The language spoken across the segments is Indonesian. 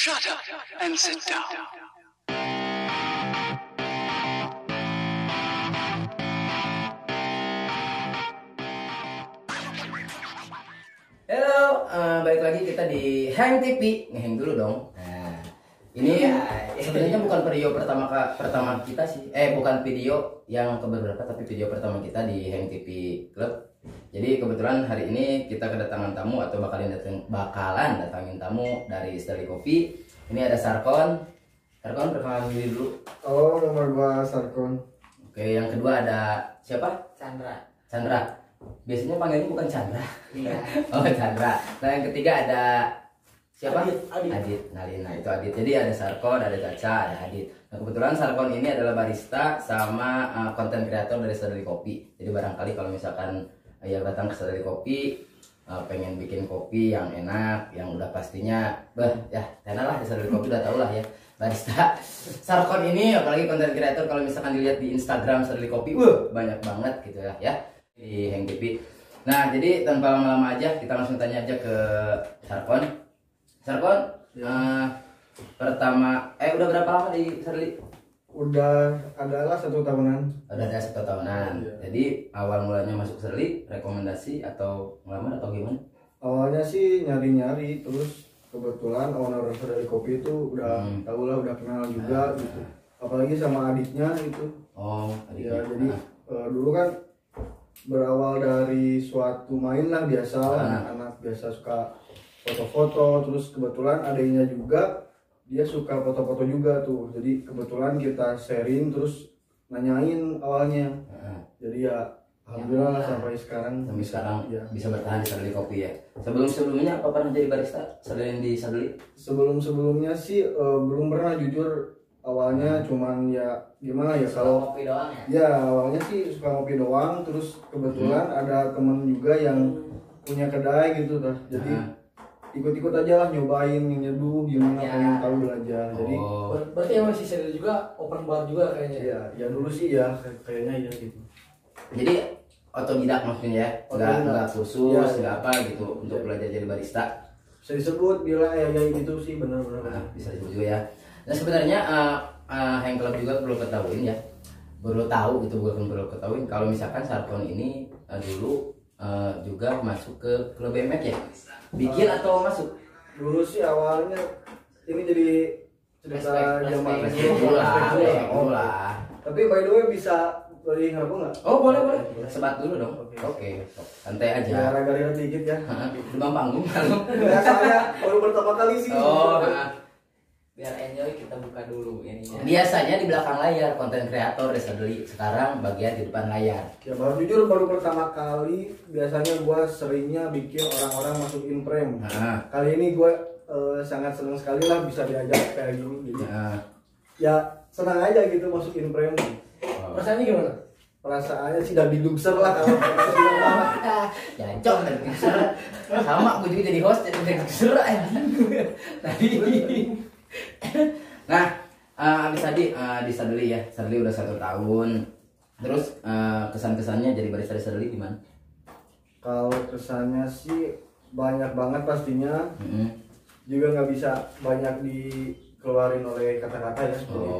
Shut up and sit down. Halo, balik lagi kita di Hang TV. Ngeheng dulu dong. Nah, ini sebenarnya bukan video pertama kita sih. Bukan video yang keberapa, tapi video pertama kita di Hang TV Club. Jadi kebetulan hari ini kita kedatangan tamu atau bakalan datangin tamu dari Sterli Coffee. Ini ada Sarkon. Sarkon, perkenalkan diri dulu. Halo, nomor gua Sarkon. Oke, yang kedua ada siapa? Chandra. Chandra. Biasanya panggilnya bukan Chandra. Iya. Oh, Chandra. Nah, yang ketiga ada siapa? Adit. Adit. Nah, itu Adit. Jadi ada Sarkon, ada Caca, ada Adit. Nah, kebetulan Sarkon ini adalah barista sama konten kreator dari Sterli Coffee. Jadi barangkali kalau misalkan yang datang ke Sterli Coffee pengen bikin kopi yang enak, yang udah pastinya tenar lah, Sterli Coffee udah tau lah ya. Barista Sarkon ini apalagi konten kreator, kalau misalkan dilihat di Instagram Sterli Coffee, banyak banget gitu ya di Hang TV. Nah, jadi tanpa lama-lama aja kita langsung tanya aja ke Sarkon. Sarkon, pertama udah berapa lama di Sterli? Udah adalah 1 tahunan. Udah ada 1 tahunan. Iya. Jadi awal mulanya masuk Sterli rekomendasi atau ngelamar atau gimana? Awalnya sih nyari-nyari, terus kebetulan owner dari kopi itu udah tahu lah, udah kenal juga gitu. Apalagi sama adiknya gitu. Oh, Ya, adiknya. jadi dulu kan berawal dari suatu main lah biasa, anak-anak biasa suka foto-foto, terus kebetulan adiknya juga dia suka foto-foto juga tuh. Jadi kebetulan kita sharing terus nanyain awalnya. Jadi ya alhamdulillah sampai sekarang. Sampai sekarang ya. bisa bertahan di Sterli Coffee ya. Sebelumnya apa pernah jadi barista selain di Sterli? Sebelumnya sih belum pernah, jujur. Awalnya cuman ya gimana ya, kalau Kopi doang ya? ya awalnya sih suka ngopi doang, terus kebetulan ada temen juga yang punya kedai gitu dah. Jadi ikut-ikut aja lah, nyobain nyeduh gimana, Ya. pengen tahu belajar. Jadi Berarti yang masih serius juga, open bar juga kayaknya. ya dulu sih ya kayaknya ya gitu. jadi otodidak maksudnya ya, nggak kursus, Iya, nggak apa gitu untuk belajar jadi barista. Bisa disebut bilang ya gitu sih, benar-benar. Nah, bisa disebut juga ya. Nah, sebenarnya Hang Club juga perlu ketahuin ya, perlu ketahuin kalau misalkan Sarkon ini dulu juga masuk ke klub BMX ya, bikin atau masuk? Dulu sih awalnya ini jadi cerita zaman lah. Tapi by the way bisa beli ngaku nggak? Oh, boleh. Sebat dulu dong. Oke. Santai aja. Ya agak dikit ya. Demam panggung kalau. Ya, soalnya baru pertama kali sih. Oh, Biar enjoy kita buka dulu ininya. biasanya di belakang layar konten kreator di Sterli, sekarang bagian di depan layar. Ya jujur baru pertama kali. Biasanya gua seringnya bikin orang-orang masukin frame. Kali ini gua sangat senang sekali lah bisa diajak kayak gini. Jadi ya senang aja gitu masukin frame. Perasaannya gimana? Perasaannya sih udah didukser lah kalau bilang banget. Jancok dan Gixer. Sama gue juga jadi host jadi Gixer tadi. Nah, abis tadi di Sterli ya. Sterli udah 1 tahun. Terus kesan-kesannya jadi barista di Sterli gimana? Kalau kesannya sih banyak banget pastinya. Juga nggak bisa banyak dikeluarin oleh kata-kata ya. Jadi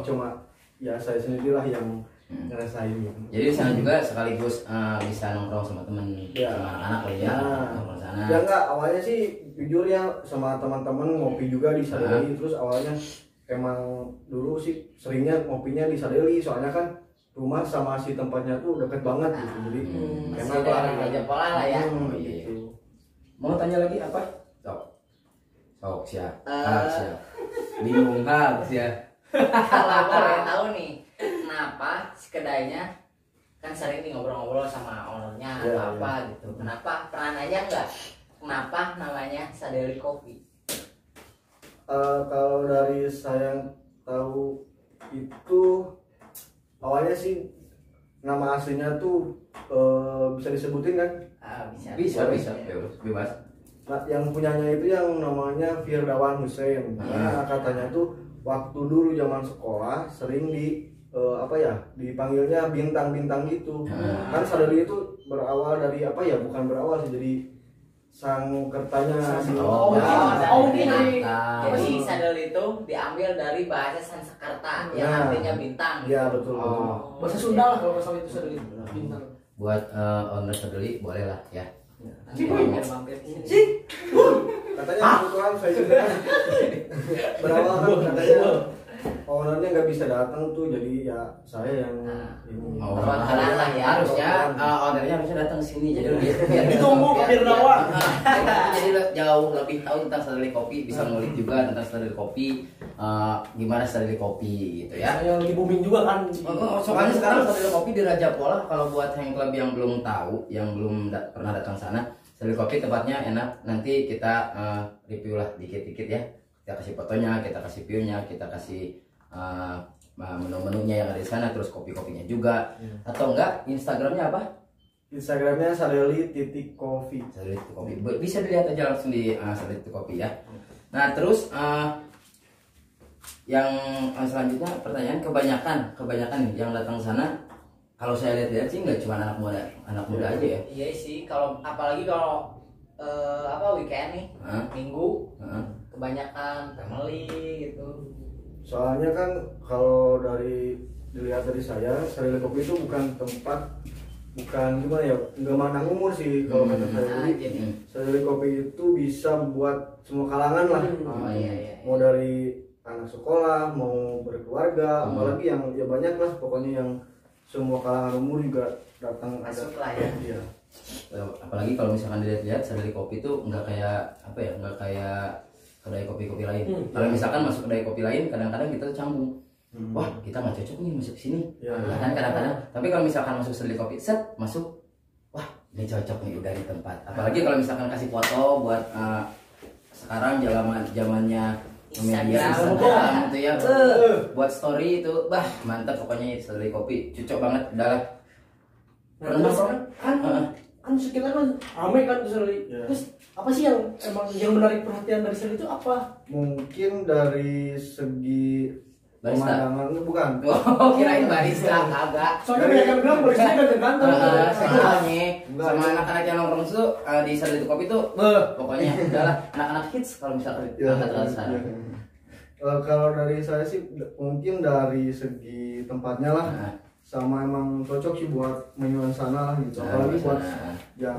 cuma ya saya sendirilah yang ngerasain gitu. Jadi di sana juga sekaligus bisa nongkrong sama temen, sama anak lah ya, nongkrong sana. Ya enggak, awalnya sih jujur ya sama teman-teman ngopi juga di Sadeli. Terus awalnya emang dulu sih seringnya ngopinya di Sadeli, soalnya kan rumah sama si tempatnya tuh deket banget gitu. Jadi Masih daerah Rajapola lah ya. Gitu. Mau tanya lagi apa? Sok siap. Siap. Bingung siap. Kalau boleh tahu nih, kenapa si kedainya kan sering nih ngobrol-ngobrol sama ownernya atau apa gitu. Kenapa? Pernah nanya nggak? Kenapa namanya Sterli Coffee? Kalau dari saya yang tahu itu awalnya sih nama aslinya tuh bisa disebutin kan? Bisa. Bebas. Nah, yang punyanya itu yang namanya Firdawan Hussein. Nah, katanya tuh waktu dulu zaman sekolah sering dipanggilnya bintang-bintang gitu. Kan Sadeli itu berawal dari bukan berawal sih, jadi sang kertanya Jadi sadel itu diambil dari bahasa Sanskerta yang Nah. artinya bintang. Iya betul. Oh. Bahasa Sunda lah kalau nggak salah itu sadel itu. Bintang. Buat owner sadeli boleh lah ya. Nanti mampir sini. Katanya kebetulan saya juga berawal kan katanya ownernya nggak bisa datang tuh, jadi ya saya yang ini. Oh, Perwakilan lah ya. harusnya ownernya harusnya datang ke sini jadi biar Ditunggu Pak Firdawa. jadi jauh lebih tahu tentang sadeli kopi, bisa ngulik juga tentang sadeli kopi, gimana sadeli kopi gitu ya. Yang lagi booming juga kan. Soalnya sekarang sadeli kopi di Raja Pola, kalau buat yang klub yang belum tahu, yang belum pernah datang sana, sadeli kopi tempatnya enak. Nanti kita review lah dikit-dikit ya. Kita kasih fotonya, kita kasih view-nya, kita kasih menu-menunya yang ada di sana, terus kopi-kopinya juga. Atau enggak Instagramnya apa? Instagramnya sadeli.coffee. Sadeli Kopi. Bisa dilihat aja langsung di Sadeli Kopi ya. Nah terus yang selanjutnya pertanyaan, kebanyakan nih yang datang ke sana, kalau saya lihat-lihat sih nggak cuma anak muda aja ya. Iya sih, kalau apalagi kalau weekend nih, minggu, kebanyakan family gitu. Soalnya kan kalau dilihat dari saya, Sadeli Kopi itu bukan gimana ya, nggak mandang umur sih kalau kata saya. Jadi Sadeli Kopi itu bisa buat semua kalangan lah. Iya. Mau dari anak sekolah, mau berkeluarga, apalagi yang ya banyak lah pokoknya yang semua kalangan umur juga datang Masuk lah ya. Iya. Apalagi kalau misalkan dilihat-lihat Sadeli Kopi itu nggak kayak nggak kayak kedai kopi-kopi lain. Kalau misalkan masuk kedai kopi lain, kadang-kadang kita tuh canggung. Wah, kita nggak cocok nih masuk sini. Ya. Kan kadang-kadang. Tapi kalau misalkan masuk Sadeli Kopi, masuk, wah ini cocok nih udah di tempat. Apalagi kalau misalkan kasih foto buat sekarang zamannya media Instagram gitu ya, buat story itu, mantap pokoknya Sadeli Kopi, cocok banget, udah lah. Terus kan sekitar kan ramai kan tuh sadeli. Terus apa sih yang menarik perhatian dari sadeli itu apa? Mungkin dari segi Barista. pemandangan bukan. Oh, kirain barista, kagak. Soalnya banyak yang bilang barista kan tergantung. Soalnya sama anak-anak yang nongkrong itu di Sadeli Kopi tuh, pokoknya udahlah anak-anak hits kalau misalkan angkat sana. Kalau dari saya sih mungkin dari segi tempatnya lah, sama emang cocok sih buat menyuan sana lah gitu. Apalagi buat yang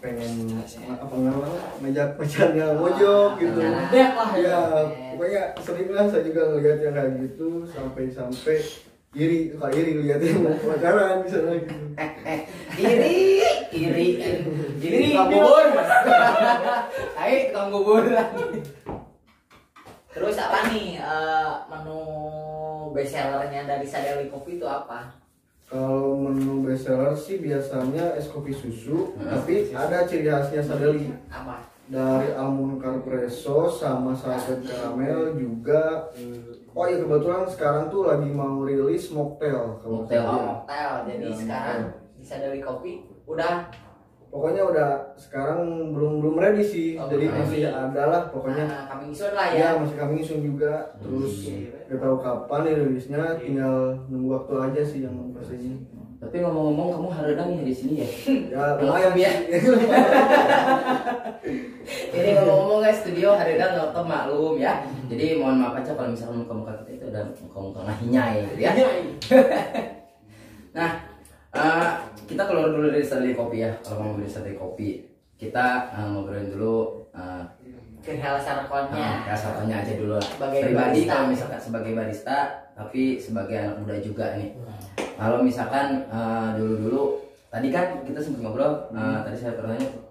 pengen apa namanya meja-mejanya mojok gitu. Dek lah ya. Ya pokoknya sering lah saya juga ngeliat yang kayak gitu sampai iri lihat yang pacaran di sana gitu. Iri tukang bubur. Ayo tukang bubur lagi. Terus apa nih menu best sellernya dari Sadeli Kopi itu apa? Kalau menu bestseller sih biasanya es kopi susu, tapi ada ciri khasnya Sadeli. Apa? Dari almond carpresso sama salted caramel juga. Oh iya kebetulan sekarang tuh lagi mau rilis mocktail. Mocktail. Mocktail. Jadi Ya, sekarang di Sadeli Kopi udah pokoknya udah sekarang belum ready sih. Jadi belum masih ready. ada lah pokoknya. coming soon lah Ya ya. masih coming soon juga. Terus gak tahu kapan nih rilisnya, tinggal nunggu waktu aja sih yang pastinya. Tapi ngomong-ngomong kamu hareudang ya di sini ya. Ya lumayan ya. sih. Ini ngomong-ngomong guys, studio hareudang nggak maklum ya. Jadi mohon maaf aja kalau misalkan muka-muka kita itu udah muka-muka ngahinyai gitu ya. Nah, kita keluar dulu dari Sadeli Kopi ya. Kalau mau beli Sadeli Kopi, kita ngobrolin dulu Perihal sarkonnya. rasanya aja dulu lah. Sebagai Pribadi barista. kalau misalkan sebagai barista, tapi sebagai anak muda juga nih. Kalau misalkan dulu tadi kan kita sempat ngobrol, tadi saya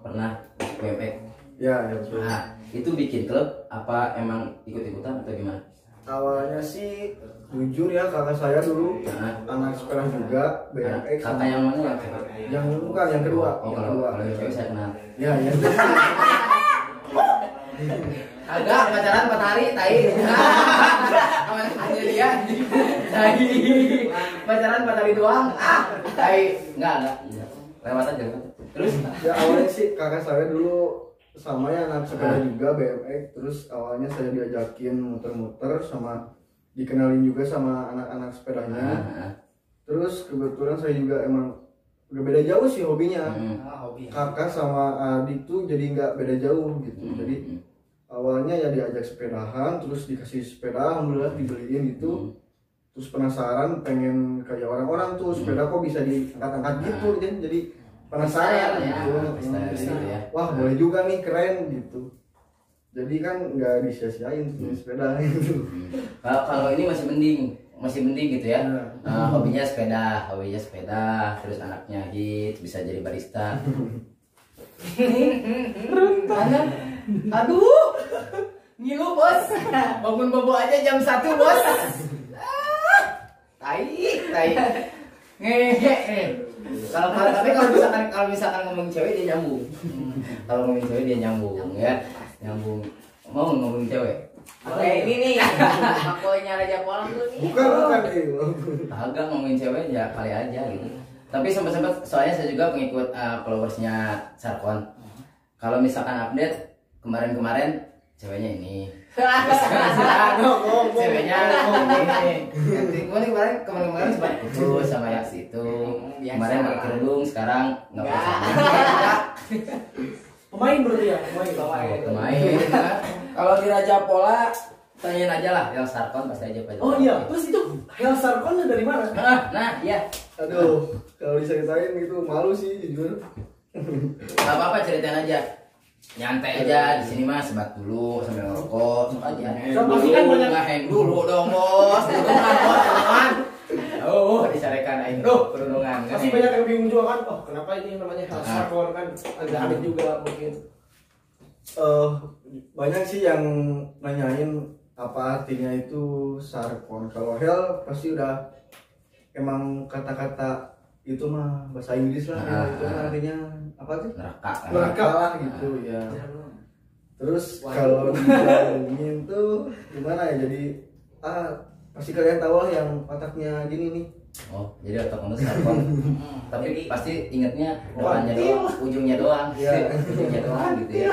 pernah BMX. Ya betul. Nah, itu bikin klub apa emang ikut-ikutan atau gimana? Awalnya sih jujur ya kakak saya dulu anak sekolah juga BMX. Kakak yang mana ya? Yang bukan yang kedua. Oh, yang kalau kedua. yang cewek saya kenal. Ya ya. Agak pacaran 4 hari, tai. Sama aja dia. Tai. Pacaran 4 hari doang. Tai. Enggak. Lewat aja. Terus Ya awalnya sih kakak saya dulu sama ya anak sepeda juga BMX. Terus awalnya saya diajakin muter-muter sama dikenalin juga sama anak-anak sepedanya. Terus kebetulan saya juga emang gak beda jauh sih hobinya. Hobi. Kakak sama adik tuh jadi nggak beda jauh gitu. Jadi awalnya ya diajak sepedahan, terus dikasih sepeda, alhamdulillah dibeliin gitu. Terus penasaran pengen kayak orang-orang tuh sepeda kok bisa diangkat-angkat gitu, jadi penasaran gitu. Ya. Wah boleh juga nih, keren gitu. Jadi kan nggak disia-siain punya sepeda gitu. Kalau ini masih mending gitu ya. Hobinya sepeda, terus anaknya hit bisa jadi barista. Rentan. Aduh. Ngilu bos. Bangun bobo aja jam 1 bos. Tai. Ngehe. Kalau misalkan ngomongin cewek dia nyambung. Kalau ngomongin cewek dia nyambung ya. Nyambung. Mau ngomongin cewek? Oke, ini nih. Pakonya Raja Polang tuh nih. Bukan Agak ngomongin cewek ya kali aja gitu. Tapi sempat soalnya saya juga pengikut followersnya Sarkon. Kalau misalkan update kemarin ceweknya ini. Ceweknya ini. Kemarin sempat putus sama yang situ. Kemarin pakai kerudung, sekarang nggak pakai. Pemain berarti ya, Pemain. Kalau di Raja Pola tanyain aja lah yang Sarkon pasti aja Pak. Oh iya, terus itu Hel Sarkon dari mana? Nah, iya. Aduh, kalau diceritain gitu malu sih jujur. Gak apa-apa, ceritain aja. Nyantai aja di sini mah, sebat dulu sambil ngerokok, sok aja. Pasti kan banyak ngaheng dulu dong, Bos. Kerudungan. Disarekan aing kerudungan. Pasti banyak yang bingung juga kan. Oh, kenapa ini namanya Hel Sarkon kan? Agak aneh juga mungkin. Banyak sih yang nanyain apa artinya itu Sarkon. Kalau Hel pasti udah emang kata-kata itu mah bahasa Inggris lah ya. Itu artinya apa sih? Neraka lah gitu ya. Terus kalau dibilangin tuh gimana ya, jadi pasti kalian tahu lah yang otaknya gini nih. Oh, jadi otak kamu Sarkon. Tapi pasti ingatnya depannya doang, ujungnya doang. Iya. Ujungnya doang gitu ya.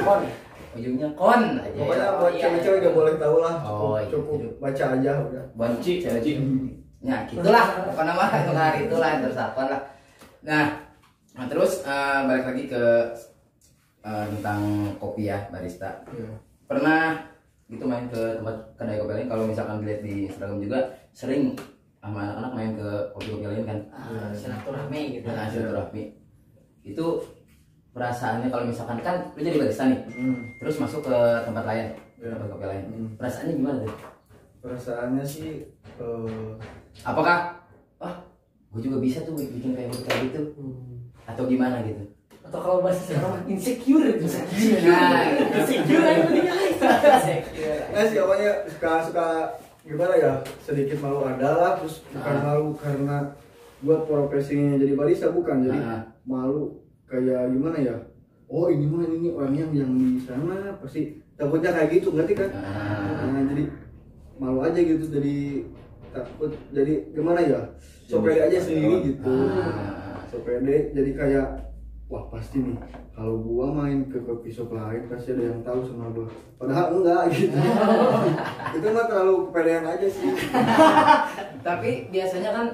Ujungnya kon aja. Pokoknya buat cewek-cewek gak boleh tahu lah. Cukup gitu. baca aja udah. Bonci, cewek. Ya, gitulah. Apa nama hari itulah yang tersapkan lah. Nah, terus balik lagi ke tentang kopi ya, barista. Pernah gitu main ke tempat kedai kopi lain? Kalau misalkan dilihat di Instagram juga sering sama anak-anak main ke kopi-kopi lain kan. Silaturahmi gitu. Nah, silaturahmi. Itu perasaannya kalau misalkan kan lu jadi barista nih, terus masuk ke tempat lain, tempat kopi lain. Perasaannya gimana tuh? Perasaannya sih Apakah gue juga bisa tuh bikin kayak gitu atau gimana gitu? Atau kalau bahasa sekarang insecure itu. Nah, Insecure aja sih awalnya suka gimana ya, sedikit malu ada lah, terus bukan malu karena buat profesinya jadi barista, bukan, jadi malu kayak gimana ya, oh ini orangnya yang di sana pasti takutnya kayak gitu, ngerti kan? Jadi malu aja gitu, jadi takut, jadi gimana ya, so pede aja sendiri gitu. So pede, jadi kayak wah pasti nih kalau gua main ke coffee shop lain pasti ada yang tahu sama gua, padahal enggak gitu. Itu mah terlalu kepedean aja sih. Tapi biasanya kan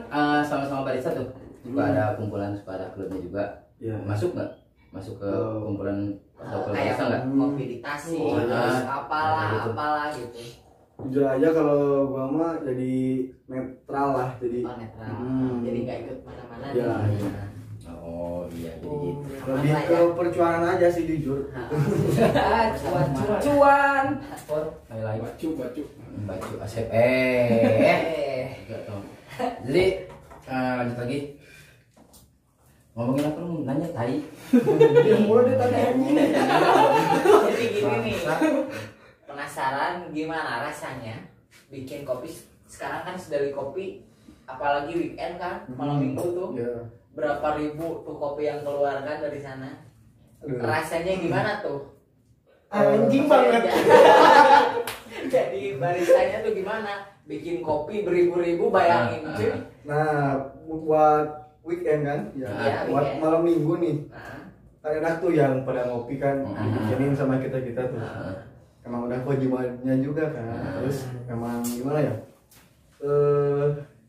sama-sama barista tuh suka ada kumpulan, suka ada klubnya juga. Ya. Masuk nggak? Masuk ke kumpulan atau klub kayak barista nggak? kopi di tasik, terus apalah gitu. Jujur aja kalau gua mah jadi netral lah, jadi Netral. Jadi nggak ikut mana-mana. Ya, nih. iya. Oh iya, jadi gitu. Lebih ke percuanan aja sih jujur. Cuan. Highlight. Baju asep. Jadi lanjut lagi. Ngomongin apa lu? Nanya tai. Yang mulai ditanya ini. Jadi gini nih, penasaran gimana rasanya bikin kopi sekarang kan sedari kopi, apalagi weekend kan, malam minggu tuh. Ya. Berapa ribu tuh kopi yang keluarkan dari sana. Aduh. Rasanya gimana tuh? Anjing banget. Jadi baristanya tuh gimana? Bikin kopi beribu-ribu, bayangin cuy. Nah, buat weekend kan, ya, Iya, buat weekend. malam minggu nih, Nah, kan enak tuh yang pada ngopi kan, bikinin sama kita tuh. Emang udah kewajibannya juga kan, terus emang gimana ya?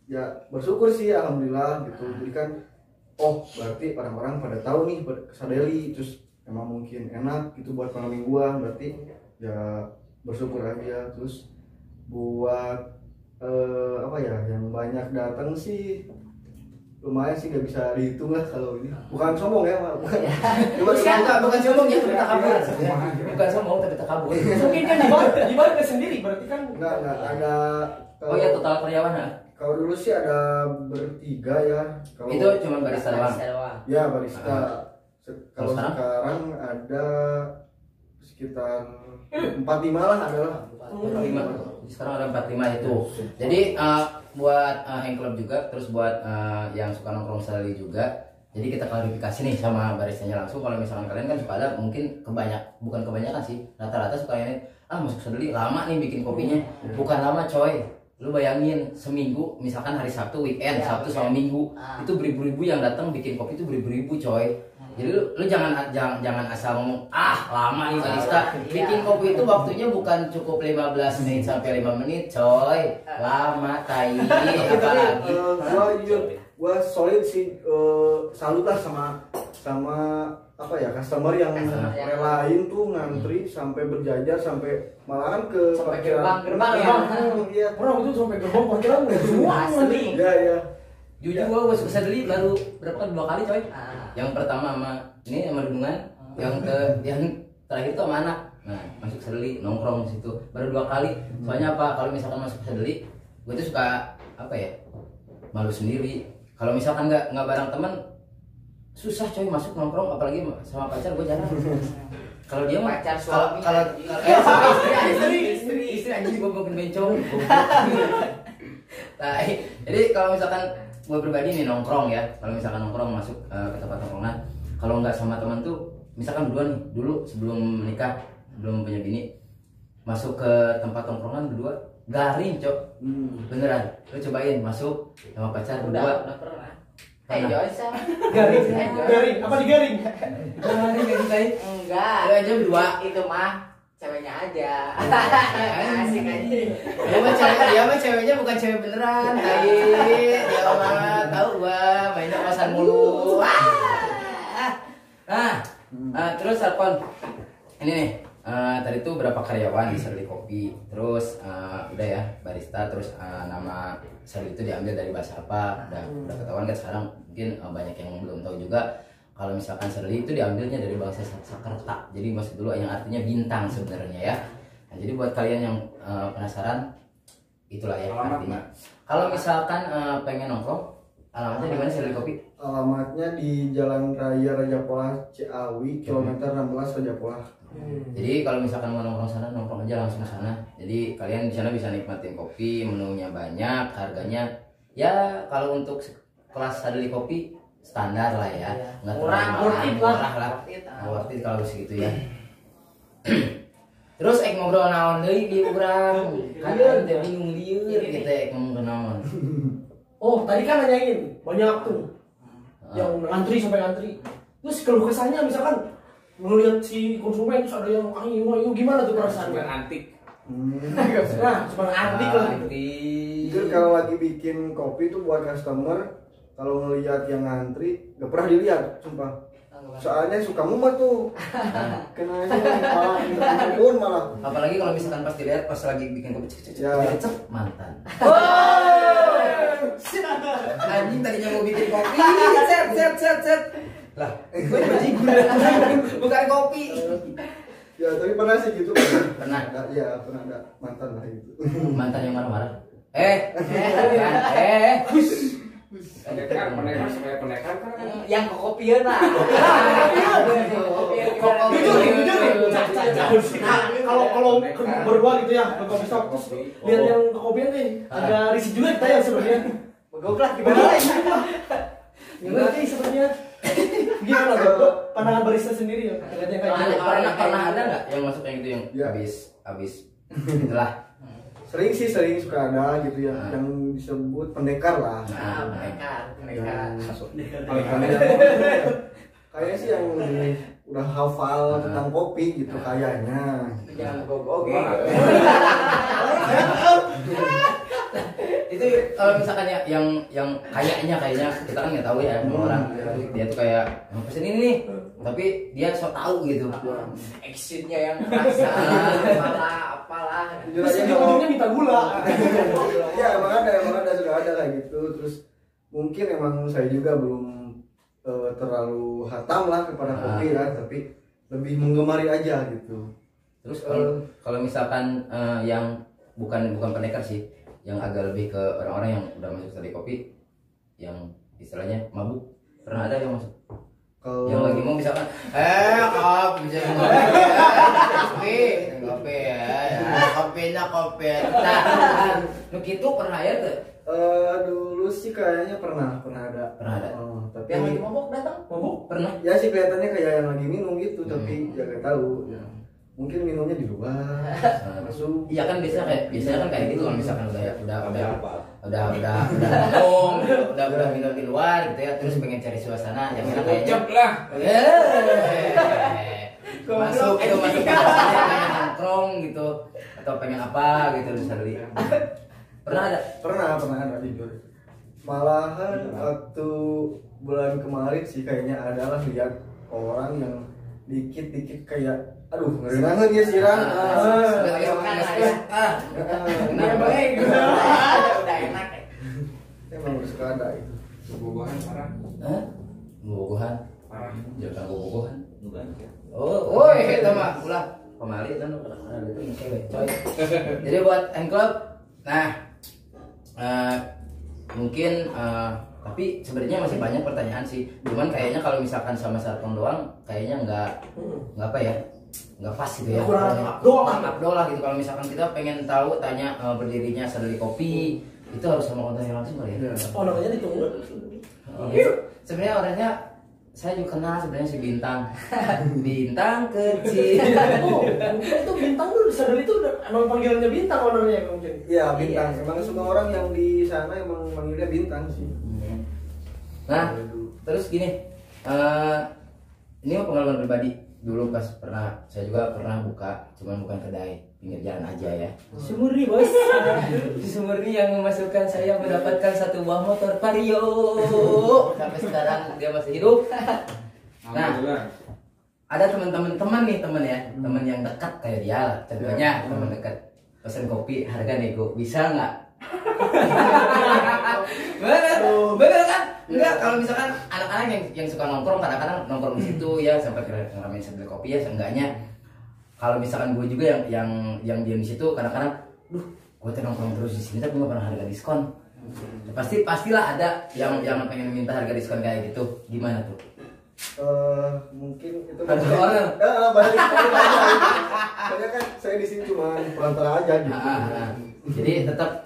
Ya bersyukur sih, alhamdulillah gitu. Jadi kan, oh berarti orang-orang pada tahu nih Kesadeli, terus emang mungkin enak gitu buat malam mingguan, berarti ya bersyukur aja. Terus buat apa ya, yang banyak datang sih lumayan sih, nggak bisa dihitung lah kalau ini. Bukan sombong ya, bukan. Bukan sombong ya, tapi takabur. Bukan sombong tapi takabur. Mungkin kan di bar sendiri berarti kan. Nggak ada. Oh ya, total karyawan ya? Kalau dulu sih ada bertiga ya. Kalau Itu cuma barista doang. ya barista. Kalau sekarang? sekarang ada sekitar 45 lah adalah. 45. Sekarang ada 45 itu. Jadi buat Hang Club juga, terus buat yang suka nongkrong sekali juga. Jadi kita klarifikasi nih sama baristanya langsung. Kalau misalkan kalian kan suka ada, mungkin bukan kebanyakan sih, rata-rata suka ini masuk sedeli lama nih bikin kopinya. Bukan lama coy, lu bayangin seminggu, misalkan hari Sabtu weekend, Sabtu sama Minggu, itu beribu-ribu yang datang bikin kopi, itu beribu-ribu coy. Jadi lu jangan asal ngomong lama nih barista. Bikin kopi itu waktunya bukan cukup 15 menit sampai 5 menit coy, lama tai. Apalagi Gua solid sih, salut lah sama apa ya, customer yang relain tuh ngantri sampai berjajar, sampai malahan ke sampai parkiran. gerbang ya. Iya. Orang itu sampai gerbang parkiran udah semua Asli. Iya. jujur gua masuk sedeli baru berapa kali, 2 kali coy. Yang pertama sama Dudungan, yang terakhir tuh sama anak. Nah, masuk sedeli nongkrong di situ baru 2 kali. Soalnya apa? Kalau misalkan masuk sedeli, gue tuh suka apa ya? Malu sendiri. Kalau misalkan nggak bareng teman, susah coy masuk nongkrong, apalagi sama pacar gue jarang. Kalau dia mah Pacar, suami. kalau istri anjing gue bukan bencong. Nah, jadi kalau misalkan gue pribadi nih nongkrong ya, kalau misalkan nongkrong masuk ke tempat nongkrongan, kalau nggak sama teman tuh, misalkan berdua nih, dulu sebelum menikah, belum punya bini, masuk ke tempat nongkrongan berdua garing cok, beneran. Lu cobain masuk sama pacar berdua. Udah pernah. Pernah. Garing apa digaring? Garing gak dikain? Enggak. Lu aja berdua. Itu mah ceweknya aja. Asik aja. Dia mah ceweknya bukan cewek beneran, tai. Dia mah tahu gua mainnya kosan mulu. Terus Sarkon, ini nih. Tadi tuh berapa karyawan di Shirley Kopi, terus udah ya barista, terus nama Shirley itu diambil dari bahasa apa, udah ketahuan kan sekarang. Mungkin banyak yang belum tahu juga kalau misalkan Shirley itu diambilnya dari bahasa Sakerta, jadi maksud dulu yang artinya bintang sebenarnya ya. Nah, jadi buat kalian yang penasaran, itulah ya artinya. Kalau misalkan pengen nongkrong, alamatnya di mana Shirley Kopi? Alamatnya di Jalan Raya Raja Polah Ciawi, kilometer 16 Raja Polah. Jadi kalau misalkan mau nongkrong sana, nongkrong aja langsung sana. Jadi kalian di sana bisa nikmatin kopi, menunya banyak, harganya ya kalau untuk kelas Shirley Kopi standar lah ya, nggak terlalu murah lah, worth it kalau segitu ya. Terus ngobrol naon deui di urang, kan teh bingung lieur kita ngomong naon. Oh, tadi kan nanyain banyak tuh yang ngantri sampai ngantri. Terus keluh kesahnya misalkan ngelihat si konsumen terus ada yang ayo gimana tuh perasaannya? Antik. Nah, cuma antik lah. Itu kalau lagi bikin kopi tuh buat customer, kalau ngelihat yang ngantri gak pernah dilihat, sumpah. Soalnya suka mumet tuh. Kena malah pun malah. Apalagi kalau misalkan pas dilihat pas lagi bikin kopi cek mantan. Anjing tadinya mau bikin kopi, set. Lah, gue bukan kopi. Ya, tapi pernah sih gitu. Pernah. Iya, pernah ada mantan lah gitu. Mantan yang marah-marah. Pendekar kan. Yang kekopian lah. Kalau berdua gitu ya ke kopi shop terus lihat yang kekopian nih agak risih juga kita ya sebenarnya. Begoklah gimana lagi? Gimana sih sebenarnya? Gimana tuh pandangan barista sendiri ya? Katanya kayak Pernah ada nggak yang masuk yang itu yang Ya. habis itulah. Sering suka ada gitu ya, yang disebut pendekar lah. Pendekar. Kayaknya sih yang udah hafal tentang kopi gitu kayaknya. Jangan begok. Itu itu kalau misalkan ya yang kayaknya kita kan nggak tahu ya sama orang dia tuh kayak pesen ini nih tapi dia sok tahu gitu Exitnya yang kerasa, apalah. Jujur Terus aja dia kalau ujungnya minta gula. ya emang ada sudah ada kayak gitu. Terus mungkin emang saya juga belum terlalu hatam lah kepada kopi ya, tapi lebih menggemari aja gitu. Terus kalau misalkan yang bukan pendekar sih, yang agak lebih ke orang-orang yang udah masuk studi kopi, yang istilahnya mabuk, pernah ada yang masuk? Kalau Yang lagi mau misalkan, kopi bisa kopi ya, kopi. Nah, lu gitu pernah ya tuh? dulu sih kayaknya pernah ada. Pernah ada. Tapi Yang lagi mabok datang? Mabuk? Pernah? ya sih kelihatannya kayak yang lagi minum gitu, tapi ya nggak tahu. Ya. Mungkin minumnya di luar, masuk. Iya kan biasanya kan kayak gitu kalau misalkan udah ngomong, udah minum di luar gitu ya, terus pengen cari suasana yang enak kayaknya. lah. Masuk itu masuk ke suasana pengen nongkrong gitu atau pengen apa gitu bisa beli. Pernah ada? Pernah ada jujur. Malahan waktu bulan kemarin sih kayaknya adalah lihat orang yang dikit-dikit kayak aduh ngeri banget ya siram. Udah enak ya. Emang harus ada itu. Bobogohan parah. Bobogohan. Parah. Jangan bobogohan. Bukan. Oh, itu mah ulah pemali itu cewek coy. Jadi buat N-Club, nah mungkin tapi sebenarnya masih banyak pertanyaan sih. Cuman kayaknya kalau misalkan sama Sarkon doang, kayaknya nggak apa ya, nggak pas gitu ya. Kurang Abdol lah gitu. Kalau misalkan kita pengen tahu tanya berdirinya Sadali Kopi, itu harus sama kontennya langsung kali ya. Oh, namanya ditunggu. Sebenarnya orangnya saya juga kenal sebenarnya si Bintang. Bintang kecil. Oh, itu bintang dulu. Sadali itu nama panggilannya bintang ownernya mungkin. Iya bintang. Emang semua orang yang di sana emang manggilnya bintang sih. Nah, terus gini, ini mah pengalaman pribadi. Dulu pas saya juga pernah buka, cuman bukan kedai, pinggir jalan aja ya. Sumurni bos. Sumurni yang memasukkan saya mendapatkan satu buah motor Vario. Sampai sekarang dia masih hidup. Nah, ada teman teman yang dekat kayak dia lah. Contohnya teman dekat pesan kopi harga nego, bisa nggak? Bener kan? Enggak, kalau misalkan anak-anak yang suka nongkrong kadang-kadang nongkrong di situ ya sampai ngeramein Sadali Kopi ya, seenggaknya kalau misalkan gue juga yang diam di situ kadang-kadang gue nongkrong terus di sini tapi nggak pernah harga diskon. Pastilah ada yang pengen minta harga diskon kayak gitu. Gimana tuh? Mungkin itu Ada orang. balik aja. Soalnya kan saya di sini cuma perantara aja gitu. Jadi tetap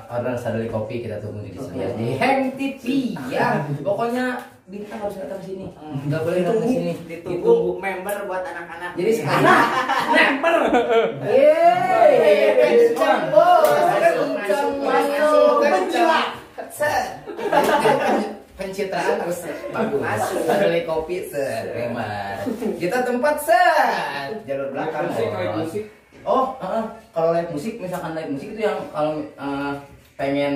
order Sadali Kopi kita tunggu di sini ya, di Heng TV ya. Pokoknya Bintang harus datang sini, nggak boleh datang ke sini. Ditunggu member buat anak-anak. Jadi sekali member. Kencang bos, kencang masuk, kencang. Pencitraan harus bagus. Sadali Kopi member. Kita tempat jalur belakang. Musik. Oh, kalau live musik, misalkan live musik itu yang kalau pengen,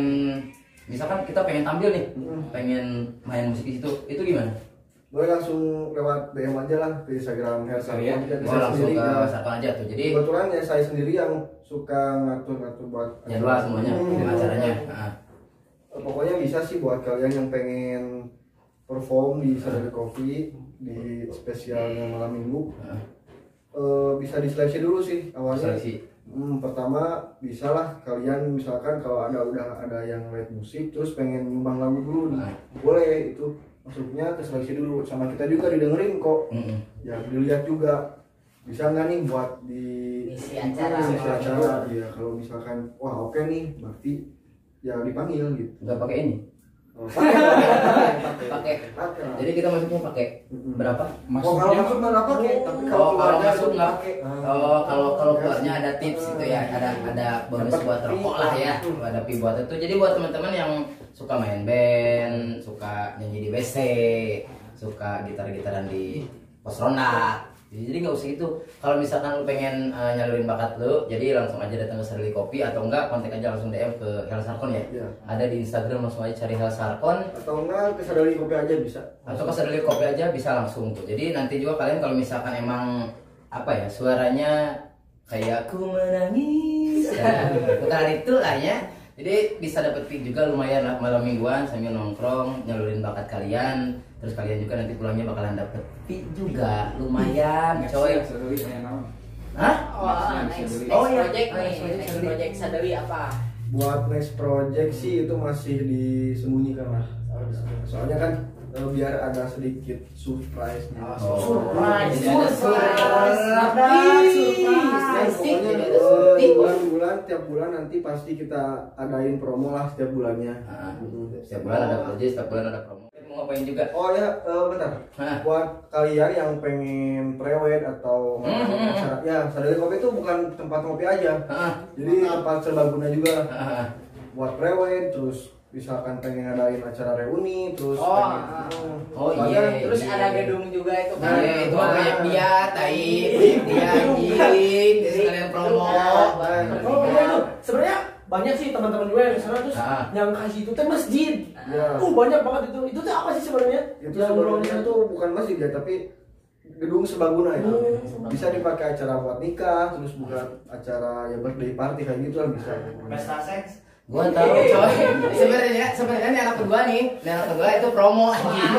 misalkan kita pengen tampil nih, pengen main musik di situ, itu gimana? Boleh langsung lewat DM aja lah ke Instagram Sarkon. Oh, langsung ke Sarkon aja tuh. Jadi kebetulan ya saya sendiri yang suka ngatur-ngatur buat jadwal semuanya, acaranya. Pokoknya bisa sih buat kalian yang pengen perform di Sadali Kopi di spesialnya malam minggu. Bisa diseleksi dulu sih awalnya. Pertama bisalah kalian misalkan kalau udah ada yang live musik terus pengen nyumbang lagu dulu boleh, itu masuknya ke seleksi dulu, sama kita juga didengerin kok. Ya dilihat juga bisa nggak nih buat di isi acara. Ya kalau misalkan wah oke nih berarti ya dipanggil gitu. Nggak pakai ini? Pakai. Jadi kita masuknya pakai berapa? Kalau masuk nggak pakai, tapi kalau masuk nggak pakai. kalau keluarnya ada tips gitu ya, ada bonus buat rokok lah ya, ada pi buat itu. Jadi buat teman-teman yang suka main band, suka nyanyi di WC, suka gitar-gitaran di pos ronda, Jadi nggak usah itu. Kalau misalkan lu pengen nyalurin bakat lu, jadi langsung aja datang ke Sadeli Kopi atau enggak kontak aja langsung DM ke Hel Sarkon ya. Iya. Ada di Instagram, langsung aja cari Hel Sarkon Atau enggak ke Sadali Kopi aja bisa. atau ke Sadeli Kopi aja bisa langsung tuh. Jadi nanti juga kalian kalau misalkan emang apa ya suaranya kayak aku menangis, ya, bukan itu lah ya. Jadi bisa dapet fee juga lumayan lah malam mingguan sambil nongkrong nyalurin bakat kalian. Terus kalian juga nanti pulangnya bakalan dapet fee juga lumayan coy. Hah? Oh iya. project nih, next project Sadeli apa? Buat next project sih itu masih disembunyikan lah. Soalnya kan biar ada sedikit surprise gitu. Surprise. Jadi ada Pokoknya bulan-bulan tiap bulan nanti pasti kita adain promo lah setiap bulannya. Setiap bulan ada project, setiap bulan ada promo. Mau ngapain juga? Oh ya, bentar. Hah? Buat kalian yang pengen prewed atau acara, ya Sadeli Kopi itu bukan tempat ngopi aja. Heeh. Jadi tempat serbaguna juga. Heeh. Buat prewed, terus misalkan pengen ngadain acara reuni, terus Oh, pengen, oh soalnya iya. Terus ada gedung juga itu kan. Nah, itu banyak dia, tai, dia anjing, jadi sekalian promo. Oh iya itu sebenarnya banyak sih teman-teman gue yang di sana terus Ah. yang kasih itu teh masjid. Ya. Banyak banget itu. Itu teh apa sih sebenarnya? Itu Yang sebenarnya ruangnya tuh bukan masjid ya, tapi gedung serbaguna itu. Bisa dipakai acara buat nikah, terus bukan acara ya birthday party kayak gitu lah bisa. Pesta seks. Gua tahu coy. Sebenarnya nih anak kedua itu promo anjing.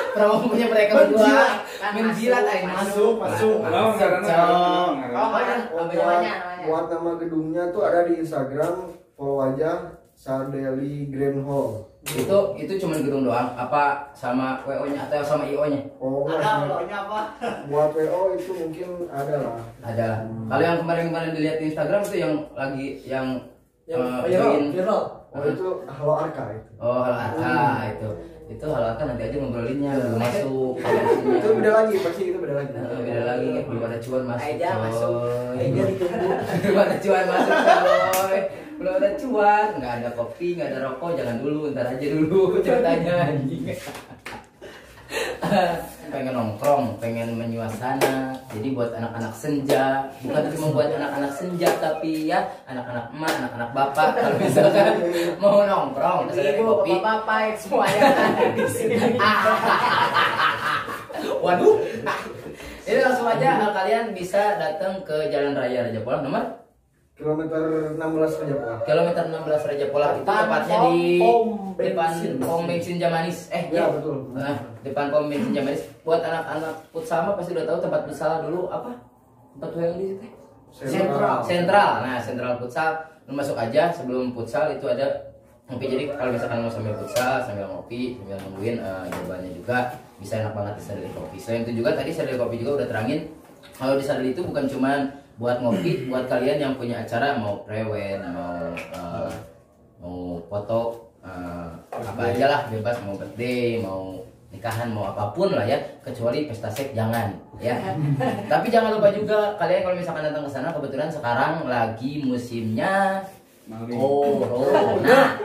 Promo punya mereka berdua. Menjilat aja masuk. Oh, karena Oh, mana? Namanya. Buat nama gedungnya tuh ada di Instagram, follow aja Sadeli Grand Hall. Itu cuma gedung doang apa sama WO-nya atau sama IO-nya? Oh, Ada logonya apa? buat WO itu mungkin ada lah. Ada lah. Kalau yang kemarin dilihat di Instagram itu yang lagi yang viral. Oh itu Halo Arka itu. Oh, Halaka itu Halaka nanti aja ngobrolinnya belum masuk. Itu beda lagi, pasti itu beda lagi. Beda lagi kan belum ada cuan masuk. Aja masuk. Aja ditunggu. Belum ada cuan masuk coy. Belum ada cuan, nggak ada kopi, nggak ada rokok, jangan dulu, ntar aja dulu ceritanya anjing. Pengen nongkrong, pengen menyuasana. Jadi buat anak-anak senja, bukan cuma buat anak-anak senja tapi ya anak-anak emak, anak-anak bapak kalau misalkan mau nongkrong, terus ada Ibu, kopi. bapak, semuanya ada di sini. Waduh. Jadi langsung aja kalian bisa datang ke Jalan Raya Raja Polah nomor Kilometer 16 aja Pak. kilometer 16 Raja Polah itu tepatnya di depan pom bensin Jamanis. Ya betul. Nah, depan pom bensin Jamanis. Buat anak-anak futsal mah pasti udah tahu tempat futsal dulu apa? Tempat yang di situ. Sentral. Nah, sentral futsal. Lu masuk aja sebelum futsal itu ada ngopi. Jadi kalau misalkan mau sambil futsal, sambil ngopi, sambil nungguin jawabannya juga bisa enak banget di Sadeli Kopi. Selain itu juga tadi Sadeli Kopi juga udah terangin kalau di Sadeli itu bukan cuman buat ngopi, buat kalian yang punya acara mau prewed, mau foto apa aja lah bebas, mau birthday, mau nikahan, mau apapun lah ya, kecuali pesta seks jangan ya. Tapi jangan lupa juga kalian kalau misalkan datang ke sana kebetulan sekarang lagi musimnya corona.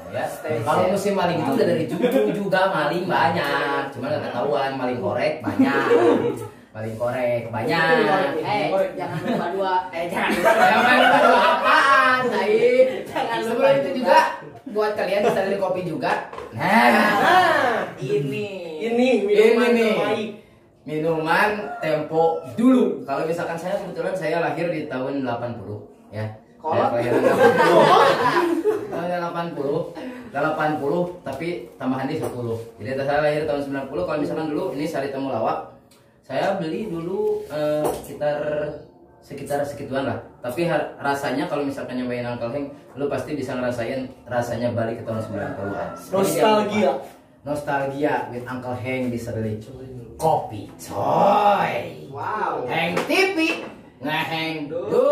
Ya. Kalau musim maling itu udah dari dulu juga maling banyak, cuman nggak ketahuan maling korek banyak. Paling korek banyak. Jangan lupa dua. Jangan lupa dua apaan? Jangan lupa Sebelum itu juga. juga buat kalian bisa beli kopi juga. Nah, Ini minuman nih. terbaik. Minuman Tempo dulu. Kalau misalkan saya kebetulan saya lahir di tahun 80 ya. Kolot. Saya kelahiran 80 tapi tambahan di 10. Jadi saya lahir tahun 90. Kalau misalkan dulu ini Sari Temulawak. Saya beli dulu sekitar segituan lah. Tapi rasanya kalau misalkan nyobain Uncle Heng, lu pasti bisa ngerasain rasanya balik ke tahun 90-an. Nostalgia with Uncle Heng di Sadeli Kopi, coy. wow. Heng TV, ngeheng dulu.